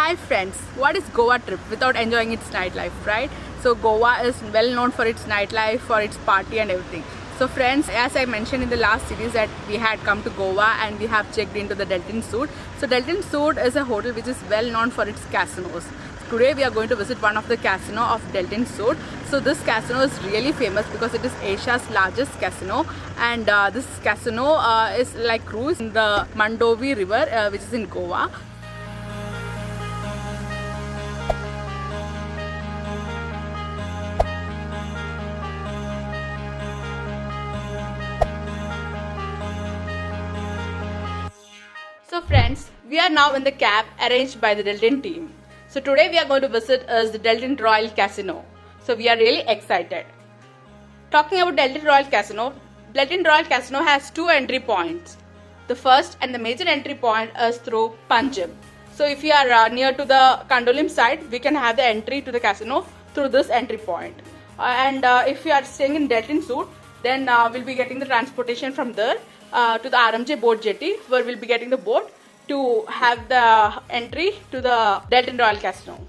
Hi friends, what is Goa trip without enjoying its nightlife, right? So Goa is well known for its nightlife, for its party and everything. So friends, as I mentioned in the last series that we had come to Goa and we have checked into the Delton Sud. So Delton Sud is a hotel which is well known for its casinos. Today we are going to visit one of the casino of Delton Sud. So this casino is really famous because it is Asia's largest casino, and this casino is like cruise in the Mandovi river which is in Goa. So friends, we are now in the cab arranged by the Delton team. So today we are going to visit the Delton Royal Casino. So we are really excited. Talking about Delton Royal Casino has two entry points. The first and the major entry point is through Panjim. So if you are near to the Kandolim side, we can have the entry to the casino through this entry point. And if you are staying in Delton Sud, then we'll be getting the transportation from there to the RMJ boat jetty, where we'll be getting the boat to have the entry to the Delton Royal Casino.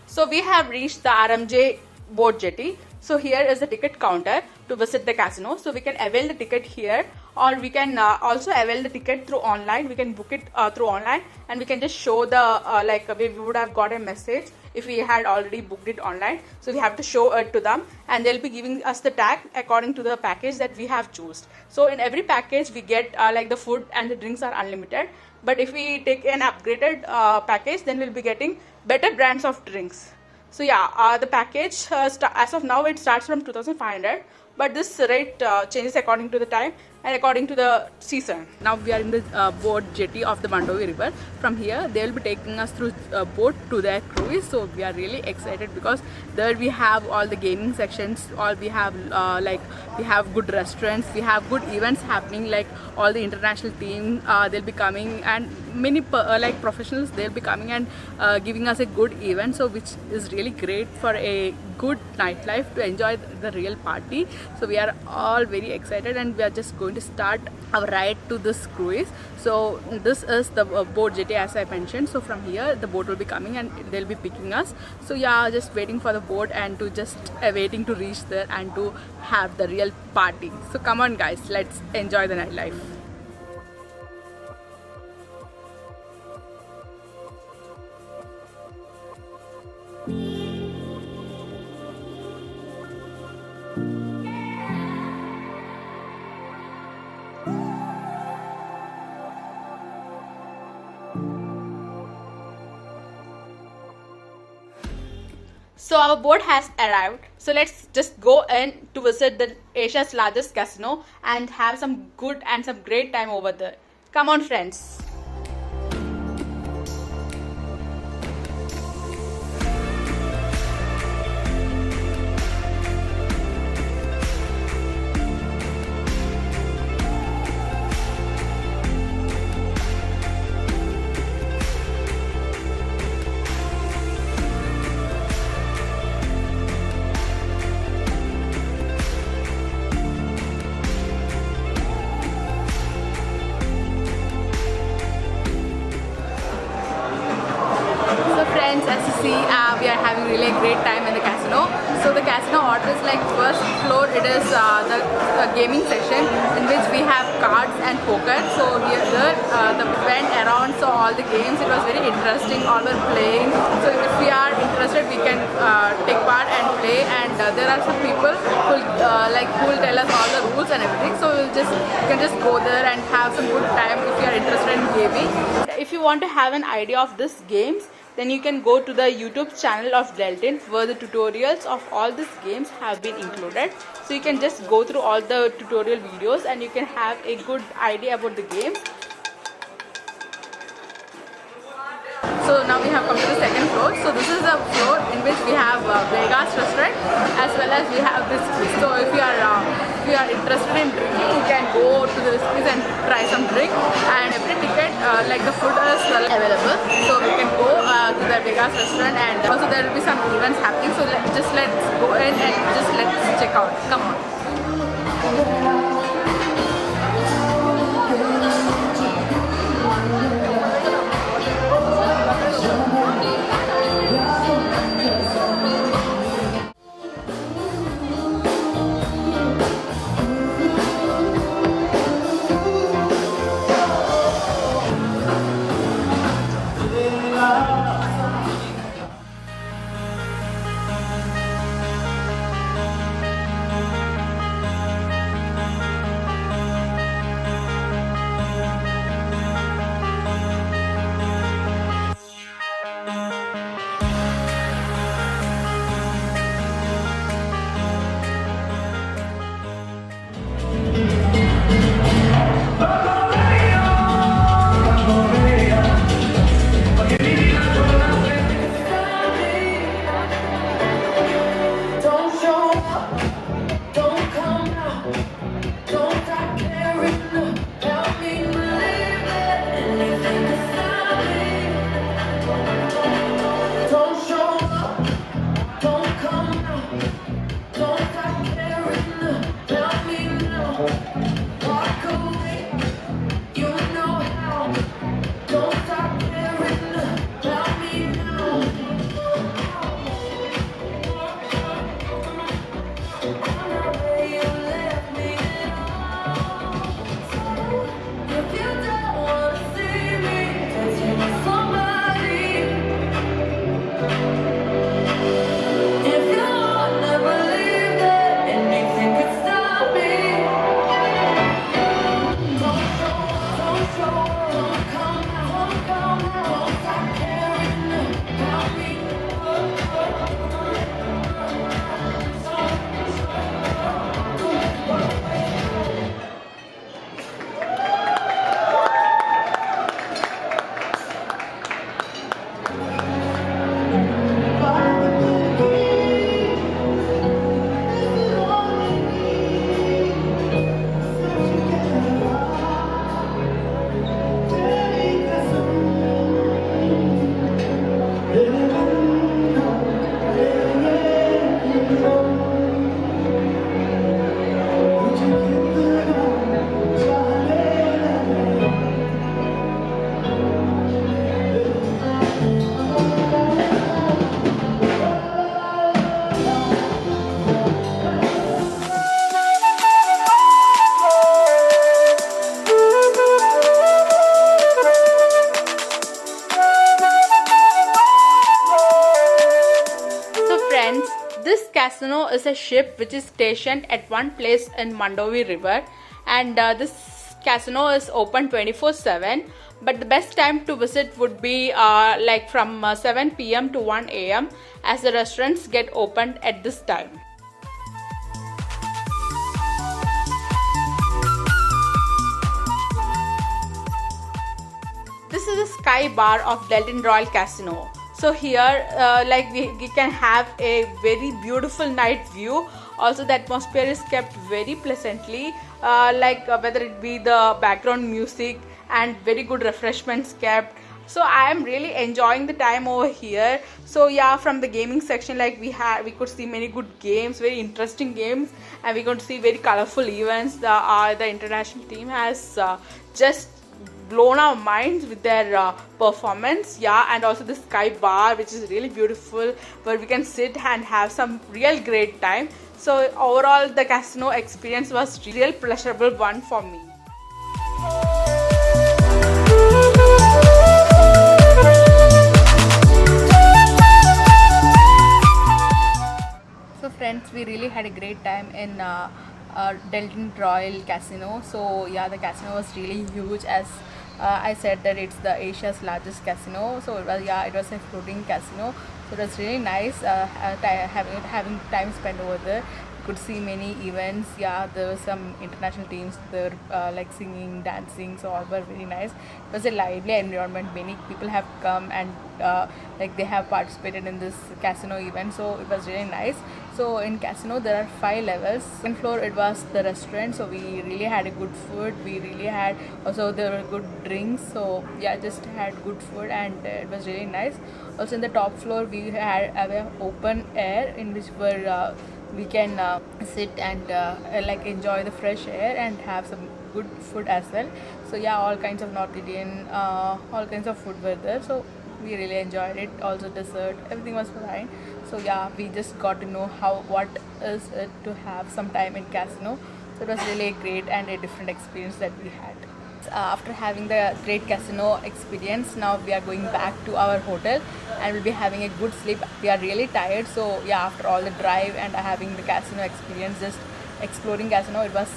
So we have reached the RMJ boat jetty. So here is the ticket counter to visit the casino. So we can avail the ticket here, or we can also avail the ticket through online. We can book it through online, and we can just show the we would have got a message if we had already booked it online. So we have to show it to them, and they'll be giving us the tag according to the package that we have chosen. So in every package we get the food and the drinks are unlimited. But if we take an upgraded package, then we'll be getting better brands of drinks. So yeah, the package as of now it starts from 2,500, but this rate changes according to the time and according to the season. Now we are in the boat jetty of the Mandovi river. From here they will be taking us through boat to their cruise. So we are really excited because there we have all the gaming sections, all we have we have good restaurants, we have good events happening, like all the international team they'll be coming, and many professionals they'll be coming and giving us a good event, so which is really great for a good nightlife to enjoy the real party. So we are all very excited, and we are just going to start our ride to this cruise. So this is the boat jetty, as I mentioned. So from here the boat will be coming and they'll be picking us. So yeah, just waiting for the boat and to just waiting to reach there and to have the real party. So come on guys, let's enjoy the nightlife. So our boat has arrived. So let's just go in to visit the Asia's largest casino and have some good and some great time over there. Come on friends. As you see, we are having really a great time in the casino. So the casino orders, like first floor, it is the gaming section in which we have cards and poker. So here the went around, so all the games, it was very interesting, all were playing. So if we are interested, we can take part and play, and there are some people who will tell us all the rules and everything. So you can just go there and have some good time if you are interested in gaming. If you want to have an idea of these games, then you can go to the YouTube channel of Delton, where the tutorials of all these games have been included. So you can just go through all the tutorial videos and you can have a good idea about the games. So now we have come to the second floor. So this is the floor in which we have Vegas restaurant, as well as we have Whiskeys. So if you are interested in drinking, you can go to the Whiskeys and try some drink. And every ticket, the food is available. So we can go to the Vegas restaurant, and also there will be some events happening. So let's go in and let's check out. Come on. This casino is a ship which is stationed at one place in Mandovi River, and this casino is open 24/7. But the best time to visit would be like from 7 p.m. to 1 a.m. as the restaurants get opened at this time. This is the Sky Bar of Delton Royal Casino. So here like we can have a very beautiful night view. Also the atmosphere is kept very pleasantly, whether it be the background music and very good refreshments kept. So I am really enjoying the time over here. So yeah, from the gaming section, like we could see many good games, very interesting games, and we could see very colorful events. The international team has just blown our minds with their performance. Yeah, and also the Sky Bar, which is really beautiful, where we can sit and have some real great time. So overall the casino experience was real pleasurable one for me. So friends, we really had a great time in Delton Royal Casino. So yeah, the casino was really huge, as I said that it's the Asia's largest casino. So it was a floating casino. So it was really nice having time spent over there. Could see many events. Yeah, there were some international teams there, like singing, dancing, so all were very nice. It was a lively environment. Many people have come and like they have participated in this casino event, so it was really nice. So in casino there are 5 levels. Second floor it was the restaurant, so we really had a good food. We really had, also there were good drinks, so yeah, just had good food, and it was really nice. Also in the top floor we had open air, in which were we can sit and like enjoy the fresh air and have some good food as well. So yeah, all kinds of North Indian, all kinds of food were there, so we really enjoyed it. Also dessert, everything was fine. So yeah, we just got to know what is it to have some time in casino. So it was really a great and a different experience that we had. After having the great casino experience, now we are going back to our hotel and we'll be having a good sleep. We are really tired, so yeah, after all the drive and having the casino experience, just exploring casino, it was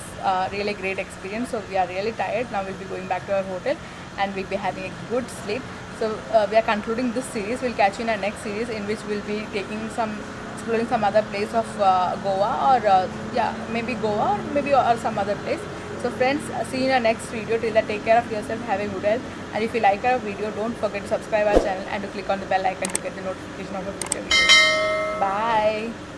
really great experience. So we are really tired. Now we'll be going back to our hotel and we'll be having a good sleep. So we are concluding this series. We'll catch you in our next series, in which we'll be exploring some other place of Goa, or yeah, maybe Goa, or some other place. So friends, see you in our next video. Till then, take care of yourself, have a good health, and if you like our video, don't forget to subscribe our channel and to click on the bell icon to get the notification of our future videos. Bye.